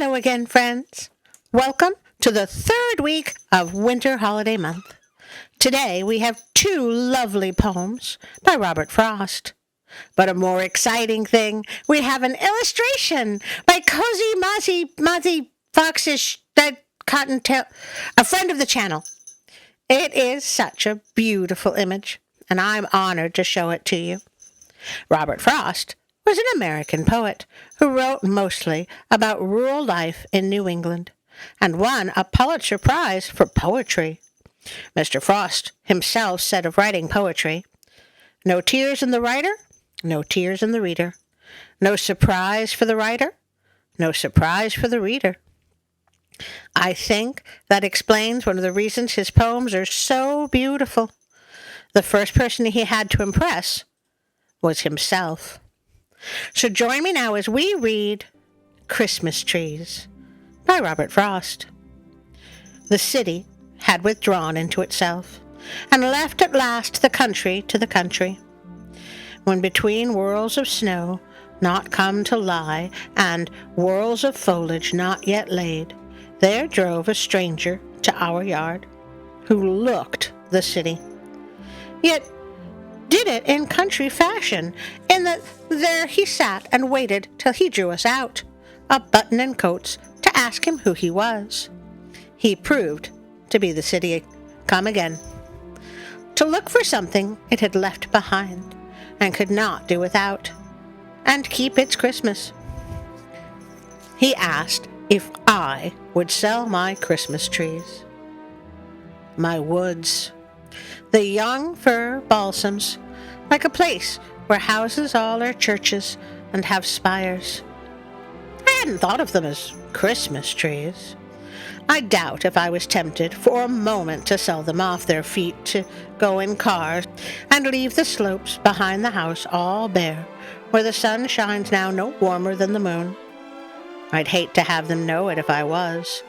Hello again, friends. Welcome to the third week of Winter Holiday Month. Today we have two lovely poems by Robert Frost. But a more exciting thing, we have an illustration by Cozy Mozzie Foxish that Cottontail, a friend of the channel. It is such a beautiful image, and I'm honored to show it to you. Robert Frost was an American poet who wrote mostly about rural life in New England and won a Pulitzer Prize for poetry. Mr. Frost himself said of writing poetry, "No tears in the writer, no tears in the reader. No surprise for the writer, no surprise for the reader." I think that explains one of the reasons his poems are so beautiful. The first person he had to impress was himself. So join me now as we read Christmas Trees by Robert Frost. The city had withdrawn into itself and left at last the country to the country. When between whirls of snow not come to lie and whirls of foliage not yet laid, there drove a stranger to our yard who looked the city, yet did it in country fashion, in that there he sat and waited till he drew us out, a button and coats, to ask him who he was. He proved to be the city come again, to look for something it had left behind, and could not do without, and keep its Christmas. He asked if I would sell my Christmas trees, my woods, the young fir balsams, like a place where houses all are churches and have spires. I hadn't thought of them as Christmas trees. I doubt if I was tempted for a moment to sell them off their feet, to go in cars and leave the slopes behind the house all bare, where the sun shines now no warmer than the moon. I'd hate to have them know it if I was.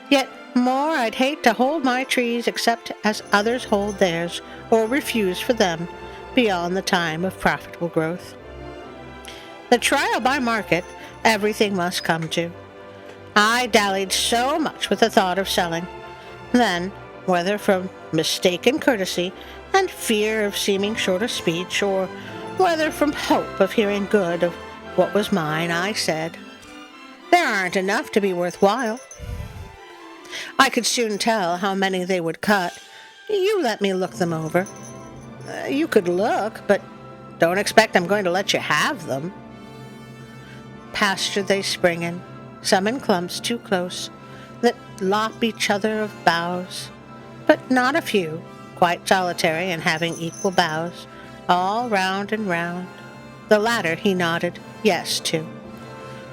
Yet more I'd hate to hold my trees except as others hold theirs, or refuse for them beyond the time of profitable growth. The trial by market everything must come to. I dallied so much with the thought of selling. Then, whether from mistaken courtesy and fear of seeming short of speech, or whether from hope of hearing good of what was mine, I said, "There aren't enough to be worthwhile. I could soon tell how many they would cut. You let me look them over. You could look, but don't expect I'm going to let you have them." Pasture they spring in, some in clumps too close, that lop each other of boughs, but not a few, quite solitary and having equal boughs, all round and round. The latter he nodded yes to,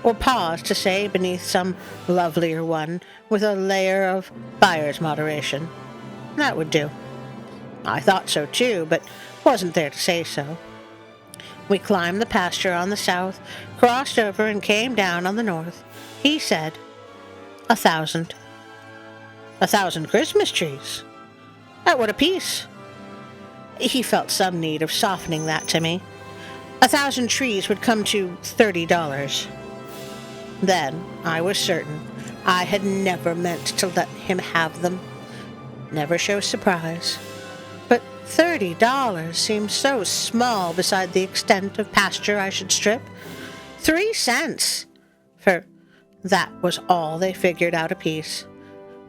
or paused to say beneath some lovelier one, with a layer of buyer's moderation, "That would do." I thought so too, but wasn't there to say so. We climbed the pasture on the south, crossed over and came down on the north. He said, 1,000. 1,000 Christmas trees? At what apiece? He felt some need of softening that to me. 1,000 trees would come to $30. Then I was certain I had never meant to let him have them. Never show surprise. But $30 seemed so small beside the extent of pasture I should strip. 3 cents, for that was all they figured out apiece.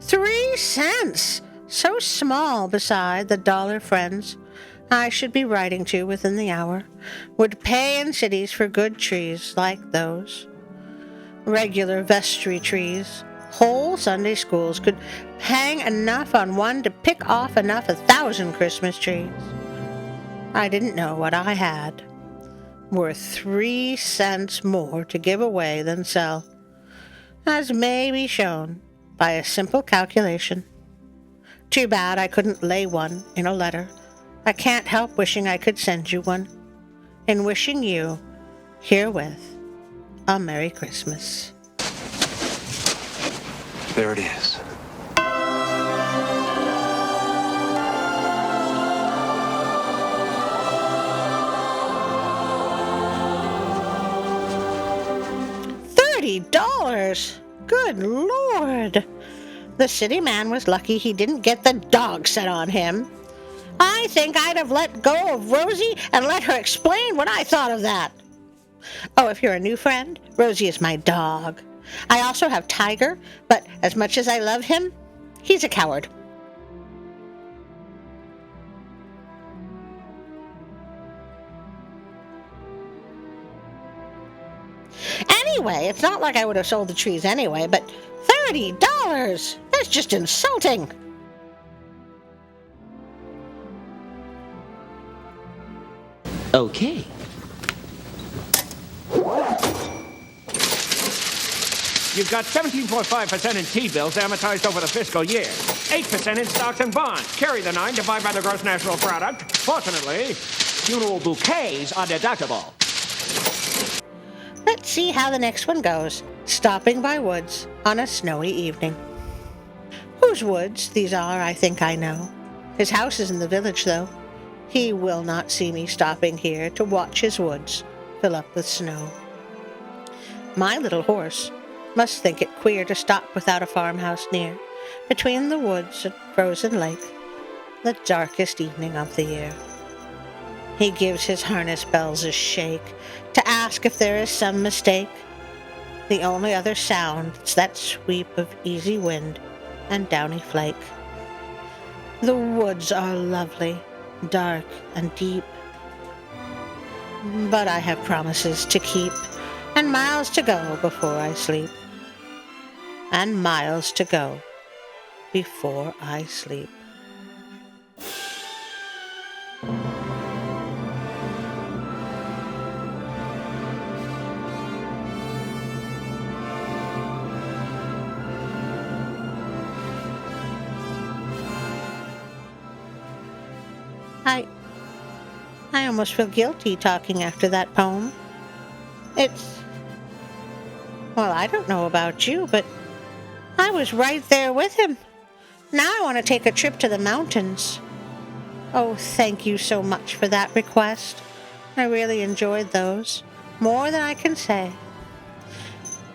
3 cents! So small beside the dollar friends I should be writing to within the hour, would pay in cities for good trees like those. Regular vestry trees, whole Sunday schools could hang enough on one to pick off enough 1,000 Christmas trees. I didn't know what I had, worth 3 cents more to give away than sell, as may be shown by a simple calculation. Too bad I couldn't lay one in a letter. I can't help wishing I could send you one. In wishing you, herewith, a Merry Christmas. There it is. $30! Good Lord! The city man was lucky he didn't get the dog set on him. I think I'd have let go of Rosie and let her explain what I thought of that. Oh, if you're a new friend, Rosie is my dog. I also have Tiger, but as much as I love him, he's a coward. Anyway, it's not like I would have sold the trees anyway, but $30? That's just insulting. Okay. You've got 17.5% in T-bills amortized over the fiscal year. 8% in stocks and bonds. Carry the 9 divided by the gross national product. Fortunately, funeral bouquets are deductible. Let's see how the next one goes. Stopping by Woods on a snowy evening. Whose woods these are, I think I know. His house is in the village, though. He will not see me stopping here to watch his woods fill up with snow. My little horse must think it queer to stop without a farmhouse near, between the woods and frozen lake, the darkest evening of the year. He gives his harness bells a shake to ask if there is some mistake. The only other sound is that sweep of easy wind and downy flake. The woods are lovely, dark and deep, but I have promises to keep, and miles to go before I sleep. And miles to go before I sleep. I almost feel guilty talking after that poem. Well, I don't know about you, but I was right there with him. Now I want to take a trip to the mountains. Oh, thank you so much for that request. I really enjoyed those, more than I can say.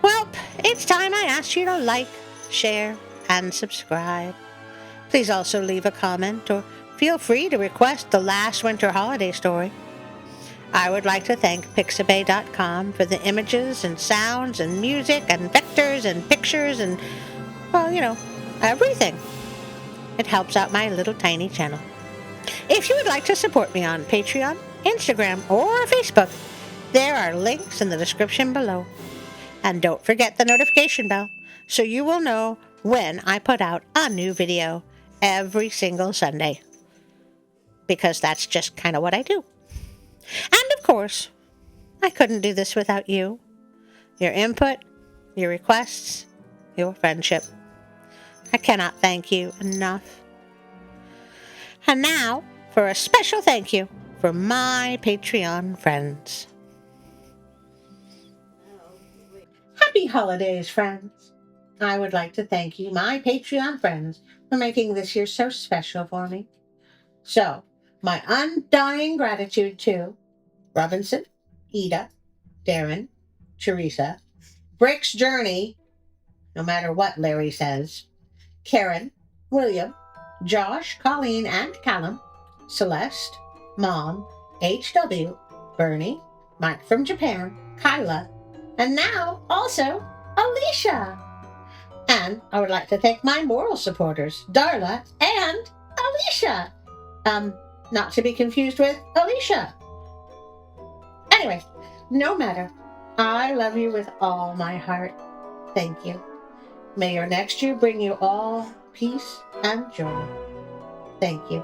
Well, it's time I asked you to like, share, and subscribe. Please also leave a comment or feel free to request the last winter holiday story. I would like to thank Pixabay.com for the images and sounds and music and vectors and pictures and, well, everything. It helps out my little tiny channel. If you would like to support me on Patreon, Instagram, or Facebook, there are links in the description below. And don't forget the notification bell so you will know when I put out a new video every single Sunday. Because that's just kind of what I do. And of course, I couldn't do this without you. Your input, your requests, your friendship. I cannot thank you enough. And now, for a special thank you for my Patreon friends. Happy holidays, friends. I would like to thank you, my Patreon friends, for making this year so special for me. So, my undying gratitude to Robinson, Ida, Darren, Teresa, Brick's Journey, no matter what Larry says, Karen, William, Josh, Colleen, and Callum, Celeste, Mom, HW, Bernie, Mike from Japan, Kyla, and now also Alicia. And I would like to thank my moral supporters, Darla and Alicia. Not to be confused with Alicia. Anyway, no matter. I love you with all my heart. Thank you. May your next year bring you all peace and joy. Thank you.